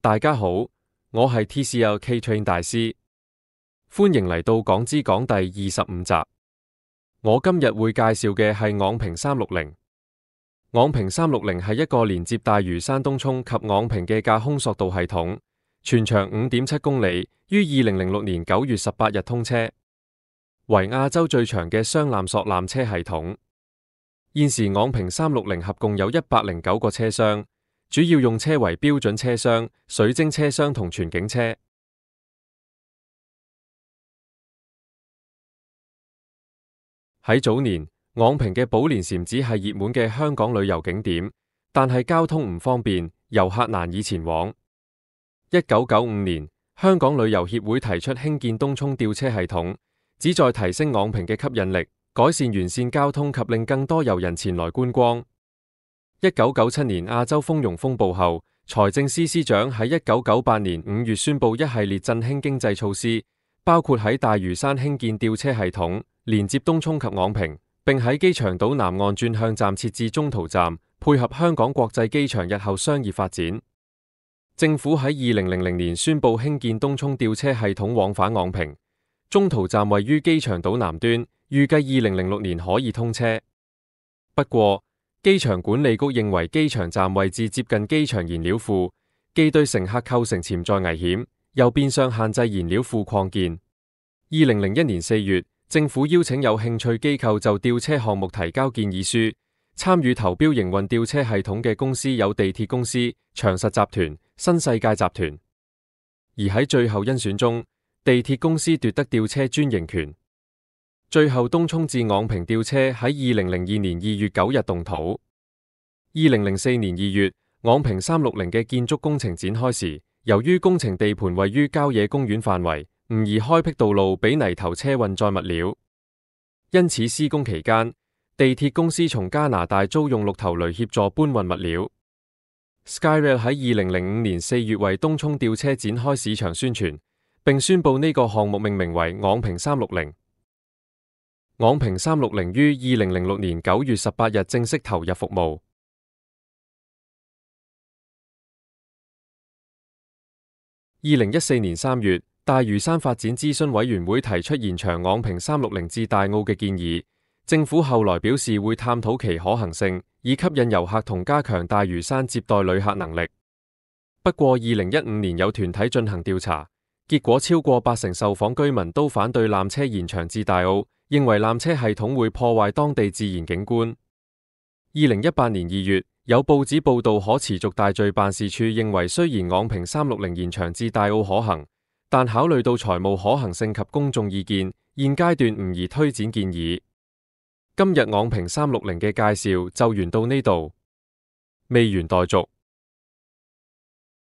大家好，我係 TCL K-Train 大師，歡迎嚟到港知港第25集。我今日會介紹嘅係昂坪360。昂坪360係一個連接大嶼山東涌及昂坪嘅架空索道系統，全長 5.7 公里，於2006年9月18日通車，為亞洲最長嘅雙纜索纜車系統。現時昂坪360合共有109個車廂，主要用車為標準車廂、水晶車廂同全景車。喺早年，昂坪嘅寶蓮禪寺係熱門嘅香港旅遊景點，但係交通唔方便，遊客難以前往。1995年，香港旅遊協會提出興建東涌吊車系統，旨在提升昂坪嘅吸引力，改善完善交通及令更多遊人前來觀光。1997年亞洲豐融風暴後，財政司司長喺1998年5月宣布一系列振興經濟措施，包括喺大嶼山興建吊車系統，連接東涌及昂坪，並喺機場島南岸轉向站設置中途站，配合香港國際機場日後商業發展。政府喺2000年宣布興建東涌吊車系統往返昂坪，中途站位於機場島南端，預計2006年可以通車。不過，機場管理局認為機場站位置接近機場燃料庫，既對乘客構成潛在危險，又變相限制燃料庫擴建。2001年4月，政府邀請有興趣機構就吊車項目提交建議書，參與投標營運吊車系統嘅公司有地鐵公司、長實集團、新世界集團。而喺最後甄選中，地鐵公司奪得吊車專營權。最後東涌至昂坪吊車喺2002年2月9日動土。2004年2月，昂坪360嘅建築工程展開時，由於工程地盤位於郊野公園範圍，唔宜開闢道路俾泥頭車運載物料，因此施工期間，地鐵公司從加拿大租用6頭驢協助搬運物料。Skyrail 喺2005年4月為東涌吊車展開市場宣傳，並宣布呢個項目命名為昂坪360。昂坪360於2006年9月18日正式投入服務。2014年3月，大嶼山發展諮詢委員會提出延長昂坪360至大澳嘅建議，政府後來表示會探討其可行性，以吸引遊客同加強大嶼山接待旅客能力。不過2015年有團體進行調查，結果超過80%受訪居民都反對纜車延長至大澳，認為纜車系統會破壞當地自然景觀。2018年2月，有報紙報道可持續大嶼辦事處認為，雖然昂坪360延長至大澳可行，但考慮到財務可行性及公眾意見，現階段唔宜推展建議。今日昂坪360嘅介紹就完到呢度，未完待續。